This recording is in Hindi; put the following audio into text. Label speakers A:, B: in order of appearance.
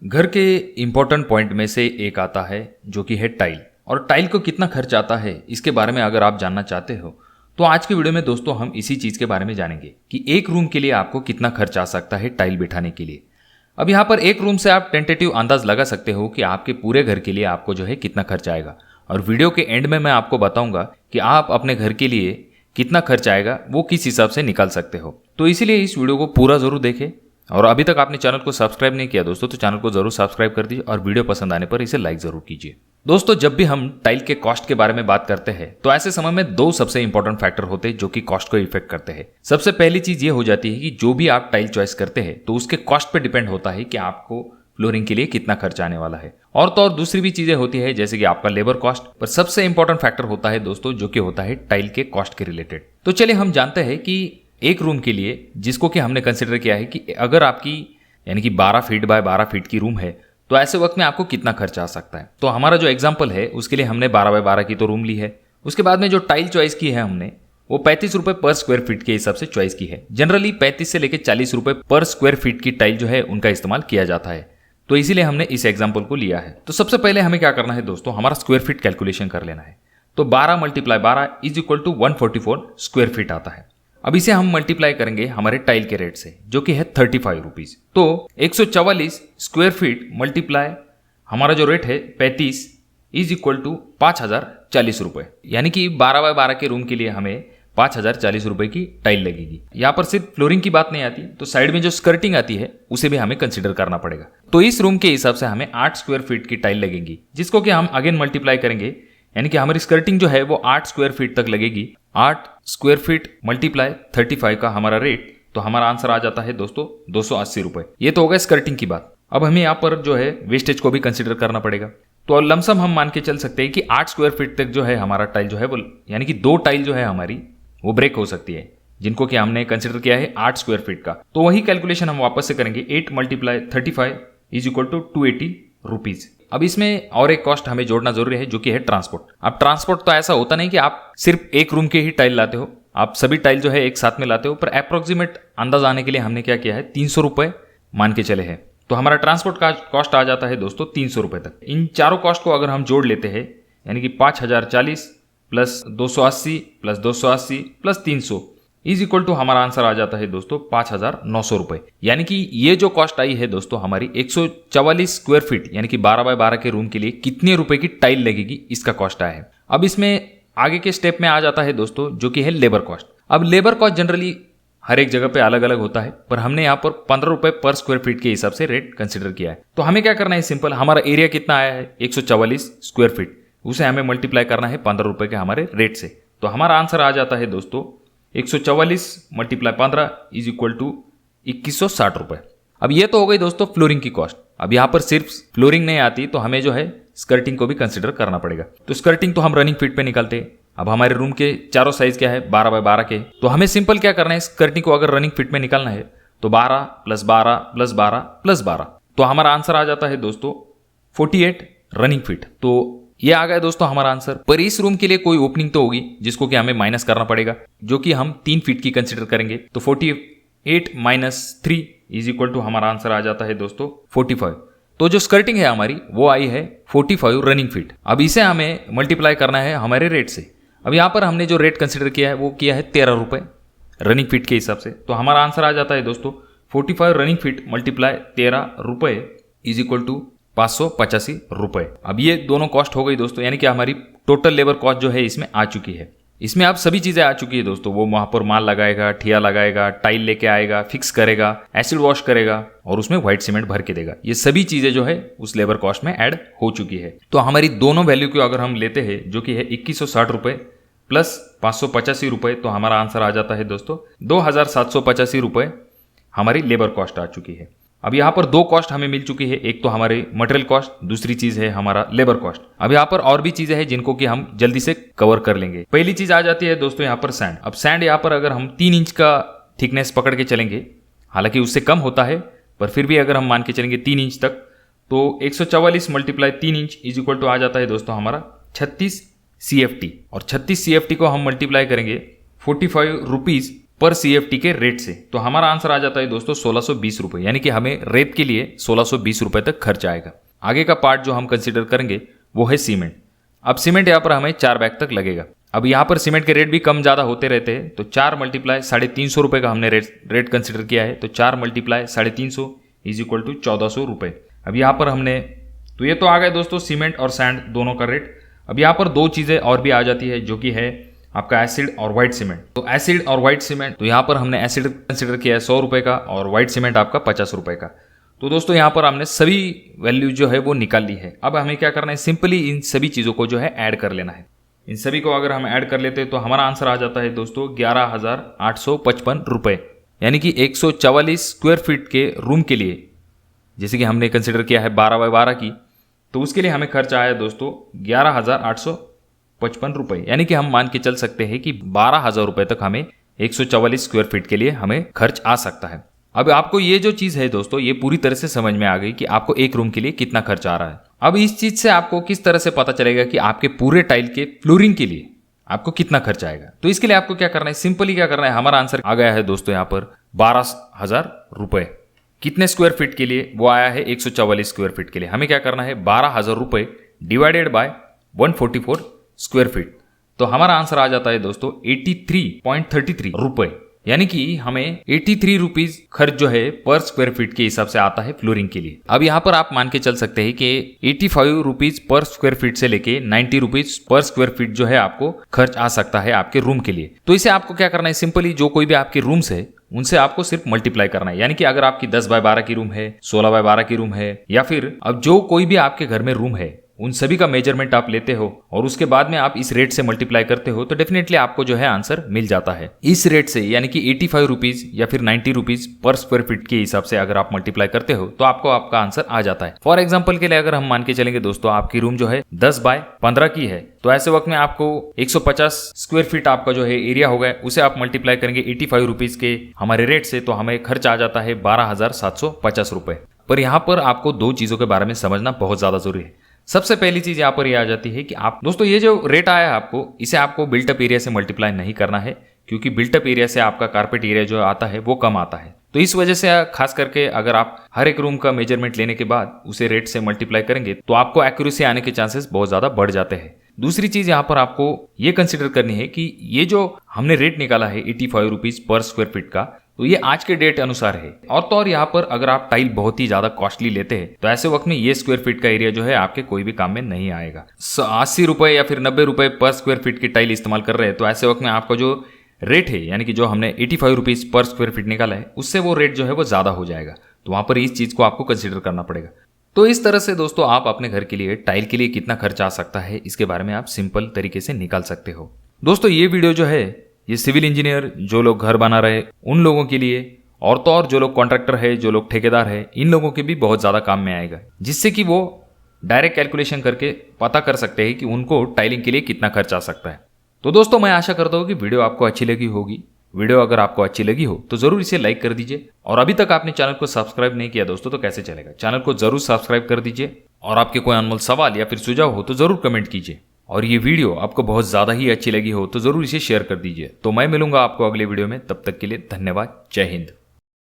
A: घर के इम्पोर्टेंट पॉइंट में से एक आता है जो कि है टाइल। और टाइल को कितना खर्च आता है इसके बारे में अगर आप जानना चाहते हो तो आज की वीडियो में दोस्तों हम इसी चीज़ के बारे में जानेंगे कि एक रूम के लिए आपको कितना खर्च आ सकता है टाइल बिठाने के लिए। अब यहाँ पर एक रूम से आप टेंटेटिव अंदाज लगा सकते हो कि आपके पूरे घर के लिए आपको जो है कितना खर्च आएगा। और वीडियो के एंड में मैं आपको बताऊंगा कि आप अपने घर के लिए कितना खर्च आएगा वो किस हिसाब से निकाल सकते हो। तो इसीलिए इस वीडियो को पूरा जरूर देखें। और अभी तक आपने चैनल को सब्सक्राइब नहीं किया दोस्तों तो चैनल को जरूर सब्सक्राइब कर दीजिए और वीडियो पसंद आने पर इसे लाइक जरूर कीजिए। दोस्तों जब भी हम टाइल के कॉस्ट के बारे में बात करते हैं तो ऐसे समय में दो सबसे इंपॉर्टेंट फैक्टर होते हैं जो कि कॉस्ट को इफेक्ट करते हैं। सबसे पहली चीज ये हो जाती है कि जो भी आप टाइल चॉइस करते हैं तो उसके कॉस्ट पे डिपेंड होता है कि आपको फ्लोरिंग के लिए कितना खर्च आने वाला है। और तो और दूसरी भी चीजें होती है जैसे कि आपका लेबर कॉस्ट, पर सबसे इंपॉर्टेंट फैक्टर होता है दोस्तों जो कि होता है टाइल के कॉस्ट के रिलेटेड। तो चलिए हम जानते हैं कि एक रूम के लिए जिसको कि हमने कंसिडर किया है कि अगर आपकी यानी कि 12 फीट बाय 12 फीट की रूम है तो ऐसे वक्त में आपको कितना खर्च आ सकता है। तो हमारा जो एग्जांपल है उसके लिए हमने 12 बाय 12 की तो रूम ली है। उसके बाद में जो टाइल चॉइस की है हमने वो 35 रुपए पर स्क्वायर फीट के हिसाब से चॉइस की है। जनरली 35 से लेकर 40 रुपए पर स्क्वायर फीट की टाइल जो है उनका इस्तेमाल किया जाता है, तो इसीलिए हमने इस एग्जाम्पल को लिया है। तो सबसे पहले हमें क्या करना है दोस्तों, हमारा स्क्वायर फीट कैलकुलेशन कर लेना है। तो 12 × 12 is equal to 144 square feet आता है। अब इसे हम मल्टीप्लाई करेंगे हमारे टाइल के रेट से जो कि है 35 रुपीज। तो 144 स्क्वायर फीट मल्टीप्लाई हमारा जो रेट है 35 इज इक्वल टू 5040 रुपए, यानी कि 12 बाय 12 के रूम के लिए हमें 5040 रुपए की टाइल लगेगी। यहाँ पर सिर्फ फ्लोरिंग की बात नहीं आती, तो साइड में जो स्कर्टिंग आती है उसे भी हमें कंसिडर करना पड़ेगा। तो इस रूम के हिसाब से हमें 8 स्क्वायर फीट की टाइल लगेगी जिसको कि हम अगेन मल्टीप्लाई करेंगे, यानी कि हमारी स्कर्टिंग जो है वो 8 स्क्वायर फीट तक लगेगी। 8 स्क्वायर फीट मल्टीप्लाई 35 का हमारा रेट, तो हमारा आंसर आ जाता है दोस्तों 280 रुपए। ये तो हो गया स्कर्टिंग की बात। अब हमें यहाँ पर जो है वेस्टेज को भी कंसिडर करना पड़ेगा। तो लमसम हम मान के चल सकते हैं कि 8 स्क्वायर फीट तक जो है हमारा टाइल जो है वो, यानी कि 2 टाइल जो है हमारी वो ब्रेक हो सकती है, जिनको कि हमने कंसिडर किया है 8 स्क्वायर फीट का। तो वही कैलकुलेशन हम वापस से करेंगे। 8 × 35 इज इक्वल टू 280 रुपीज। अब इसमें और एक कॉस्ट हमें जोड़ना जरूरी है जो कि है ट्रांसपोर्ट। अब ट्रांसपोर्ट तो ऐसा होता नहीं कि आप सिर्फ एक रूम के ही टाइल लाते हो, आप सभी टाइल जो है एक साथ में लाते हो, पर अप्रोक्सीमेट अंदाज आने के लिए हमने क्या किया है 300 रुपए मान के चले हैं। तो हमारा ट्रांसपोर्ट का कॉस्ट आ जाता है दोस्तों 300 रुपए तक। इन चारों कॉस्ट को अगर हम जोड़ लेते हैं यानी कि 5040 plus 280 plus 280 plus 300 is equal to हमारा आंसर आ जाता है दोस्तों 5900 रुपए। यानी कि ये जो कॉस्ट आई है दोस्तों हमारी 144 स्क्वायर फीट यानी कि 12 बाय 12 के रूम के लिए कितने रुपए की टाइल लगेगी इसका कॉस्ट आया है। अब इसमें आगे के स्टेप में आ जाता है दोस्तों जो कि है लेबर कॉस्ट। अब लेबर कॉस्ट जनरली हर एक जगह पे अलग अलग होता है, पर हमने यहाँ पर 15 रुपए पर स्क्वायर फीट के हिसाब से रेट कंसिडर किया है। तो हमें क्या करना है, सिंपल, हमारा एरिया कितना आया है 144 स्क्वायर फीट, उसे हमें मल्टीप्लाई करना है 15 रुपए के हमारे रेट से। तो हमारा आंसर आ जाता है दोस्तों 144 × 15 इज इक्वल टू 2160 रुपए। अब ये तो हो गई दोस्तों फ्लोरिंग की कॉस्ट। अब यहाँ पर सिर्फ फ्लोरिंग नहीं आती तो हमें जो है स्कर्टिंग को भी कंसिडर करना पड़ेगा। तो स्कर्टिंग तो हम रनिंग फीट पे निकालते हैं। अब हमारे रूम के चारों साइज क्या है 12 बाय 12 के, तो हमें सिंपल क्या करना है, स्कर्टिंग को अगर रनिंग फीट में निकालना है तो 12 + 12 + 12 + 12, तो हमारा आंसर आ जाता है दोस्तों 48 रनिंग फीट। तो ये आ गया दोस्तों हमारा आंसर। पर इस रूम के लिए कोई ओपनिंग तो होगी जिसको कि हमें माइनस करना पड़ेगा, जो कि हम 3 फीट की कंसिडर करेंगे। तो 48 - 3 इज इक्वल टू हमारा आंसर आ जाता है दोस्तों 45। तो जो स्कर्टिंग है हमारी वो आई है 45 रनिंग फीट। अब इसे हमें मल्टीप्लाई करना है हमारे रेट से। अब यहाँ पर हमने जो रेट कंसिडर किया है वो किया है 13 रुपए रनिंग फीट के हिसाब से। तो हमारा आंसर आ जाता है दोस्तों 45 रनिंग फीट मल्टीप्लाई 13 रुपए इज इक्वल टू 585 रुपए। अब ये दोनों कॉस्ट हो गई दोस्तों, यानी कि हमारी टोटल लेबर कॉस्ट जो है इसमें आ चुकी है। इसमें अब सभी चीजें आ चुकी है दोस्तों। वो वहां पर माल लगाएगा, ठिया लगाएगा, टाइल लेके आएगा, फिक्स करेगा, एसिड वॉश करेगा और उसमें व्हाइट सीमेंट भर के देगा। ये सभी चीजें जो है उस लेबर कॉस्ट में ऐड हो चुकी है। तो हमारी दोनों वैल्यू को अगर हम लेते हैं जो कि है 2160 रुपए प्लस 585 रुपए, तो हमारा आंसर आ जाता है दोस्तों 2785 रुपए हमारी लेबर कॉस्ट आ चुकी है। अब यहाँ पर 2 कॉस्ट हमें मिल चुकी है, एक तो हमारी मटेरियल कॉस्ट, दूसरी चीज है हमारा लेबर कॉस्ट। अब यहाँ पर और भी चीजें हैं जिनको कि हम जल्दी से कवर कर लेंगे। पहली चीज आ जाती है दोस्तों यहाँ पर सैंड। अब सैंड यहाँ पर अगर हम 3 इंच का थिकनेस पकड़ के चलेंगे, हालांकि उससे कम होता है पर फिर भी अगर हम मान के चलेंगे 3 इंच तक, तो 144 × 3 इंच इज इक्वल टू आ जाता है दोस्तों हमारा 36 CFT। और 36 CFT को हम मल्टीप्लाई करेंगे 45 रुपीज पर CFT के रेट से। तो हमारा आंसर आ जाता है दोस्तों 1620 रुपये, यानी कि हमें रेत के लिए 1620 रुपये तक खर्च आएगा। आगे का पार्ट जो हम कंसिडर करेंगे वो है सीमेंट। अब सीमेंट यहाँ पर हमें 4 बैग तक लगेगा। अब यहाँ पर सीमेंट के रेट भी कम ज़्यादा होते रहते हैं, तो 4 मल्टीप्लाई 350 रुपये का हमने रेट कंसिडर किया है। तो 4 मल्टीप्लाई 350 इज इक्वल टू 1400 रुपये। अब यहाँ पर हमने, तो ये तो आ गए दोस्तों सीमेंट और सैंड दोनों का रेट। अब यहाँ पर 2 चीज़ें और भी आ जाती है, जो कि है आपका एसिड और व्हाइट सीमेंट। तो एसिड और व्हाइट सीमेंट, तो यहाँ पर हमने एसिड कंसिडर किया है 100 रुपये का और व्हाइट सीमेंट आपका 50 रुपये का। तो दोस्तों यहाँ पर हमने सभी वैल्यू जो है वो निकाल ली है। अब हमें क्या करना है, सिंपली इन सभी चीज़ों को जो है ऐड कर लेना है। इन सभी को अगर हम ऐड कर लेते हैं तो हमारा आंसर आ जाता है दोस्तों 11,855 रुपये, यानी कि 144 स्क्वायर फीट के रूम के लिए, जैसे कि हमने कंसिडर किया है 12 बाय 12 की, तो उसके लिए हमें खर्च आया दोस्तों 11,855 रुपये, यानी कि हम मान के चल सकते हैं कि 12,000 रुपये तक हमें 144 स्क्वायर फीट के लिए हमें खर्च आ सकता है। अब आपको ये जो चीज़ है दोस्तों, ये पूरी तरह से समझ में आ गई कि आपको एक रूम के लिए कितना खर्च आ रहा है। अब इस चीज़ से आपको किस तरह से पता चलेगा कि आपके पूरे टाइल के फ्लोरिंग के लिए आपको कितना खर्च आएगा। तो इसके लिए आपको क्या करना है, सिंपली क्या करना है, हमारा आंसर आ गया है दोस्तों यहाँ पर 12,000 रुपये। कितने स्क्वायर फीट के लिए, वो आया है 144 स्क्वायर फीट के लिए। हमें क्या करना है, 12,000 रुपये डिवाइडेड बाय 144 स्क्वायर फीट। तो हमारा आंसर आ जाता है दोस्तों 83.33 रुपये, यानी कि हमें 83 रुपीज खर्च जो है पर स्क्वायर फीट के हिसाब से आता है फ्लोरिंग के लिए। अब यहाँ पर आप मान के चल सकते हैं कि 85 रुपीज पर स्क्वायर फीट से लेके 90 रुपीज पर स्क्वायर फीट जो है आपको खर्च आ सकता है आपके रूम के लिए। तो इसे आपको क्या करना है, सिंपली जो कोई भी आपके रूम्स है उनसे आपको सिर्फ मल्टीप्लाई करना है। यानी कि अगर आपकी 10 बाय 12 की रूम है, 16 बाय 12 की रूम है, या फिर अब जो कोई भी आपके घर में रूम है उन सभी का मेजरमेंट आप लेते हो और उसके बाद में आप इस रेट से मल्टीप्लाई करते हो, तो डेफिनेटली आपको जो है आंसर मिल जाता है इस रेट से। यानी कि 85 रुपीज या फिर 90 रुपीज पर स्क्वायर फीट के हिसाब से अगर आप मल्टीप्लाई करते हो तो आपको आपका आंसर आ जाता है। फॉर एग्जाम्पल के लिए अगर हम मान के चलेंगे दोस्तों, आपकी रूम जो है 10 बाय 15 की है, तो ऐसे वक्त में आपको 150 स्क्वायर फीट आपका जो है एरिया होगा, उसे आप मल्टीप्लाई करेंगे 85 रुपीज के हमारे रेट से, तो हमें खर्च आ जाता है 12,750 रुपए। पर यहाँ पर आपको 2 चीजों के बारे में समझना बहुत ज्यादा जरूरी है। सबसे पहली चीज यहाँ पर यह आ जाती है कि आप दोस्तों ये जो रेट आया है आपको, इसे आपको बिल्टअप एरिया से मल्टीप्लाई नहीं करना है, क्योंकि बिल्टअप एरिया से आपका कारपेट एरिया जो आता है वो कम आता है। तो इस वजह से खास करके अगर आप हर एक रूम का मेजरमेंट लेने के बाद उसे रेट से मल्टीप्लाई करेंगे तो आपको एक्यूरेसी आने के चांसेस बहुत ज्यादा बढ़ जाते हैं। दूसरी चीज यहाँ पर आपको ये कंसिडर करनी है कि ये जो हमने रेट निकाला है 85 रुपीज पर स्क्वायर फीट का, तो ये आज के डेट अनुसार है। और तो और यहाँ पर अगर आप टाइल बहुत ही ज्यादा कॉस्टली लेते हैं तो ऐसे वक्त में ये स्क्वायर फीट का एरिया जो है आपके कोई भी काम में नहीं आएगा। 80 रुपए या फिर 90 रुपए पर स्क्वायर फीट की टाइल इस्तेमाल कर रहे हैं, तो ऐसे वक्त में आपका जो रेट है, यानी कि जो हमने 85 रुपीज पर स्क्वायर फीट निकाला है, उससे वो रेट जो है वो ज्यादा हो जाएगा। तो वहां पर इस चीज को आपको कंसिडर करना पड़ेगा। तो इस तरह से दोस्तों आप अपने घर के लिए टाइल के लिए कितना खर्च आ सकता है, इसके बारे में आप सिंपल तरीके से निकाल सकते हो। दोस्तों ये वीडियो जो है ये सिविल इंजीनियर जो लोग घर बना रहे उन लोगों के लिए, और तो और जो लोग कॉन्ट्रैक्टर है, जो लोग ठेकेदार है, इन लोगों के भी बहुत ज़्यादा काम में आएगा, जिससे कि वो डायरेक्ट कैलकुलेशन करके पता कर सकते हैं कि उनको टाइलिंग के लिए कितना खर्च आ सकता है। तो दोस्तों मैं आशा करता हूँ कि वीडियो आपको अच्छी लगी होगी। वीडियो अगर आपको अच्छी लगी हो तो जरूर इसे लाइक कर दीजिए, और अभी तक आपने चैनल को सब्सक्राइब नहीं किया दोस्तों तो कैसे चलेगा, चैनल को जरूर सब्सक्राइब कर दीजिए, और आपके कोई अनमोल सवाल या फिर सुझाव हो तो जरूर कमेंट कीजिए। और ये वीडियो आपको बहुत ज़्यादा ही अच्छी लगी हो तो जरूर इसे शेयर कर दीजिए। तो मैं मिलूंगा आपको अगले वीडियो में, तब तक के लिए धन्यवाद। जय हिंद।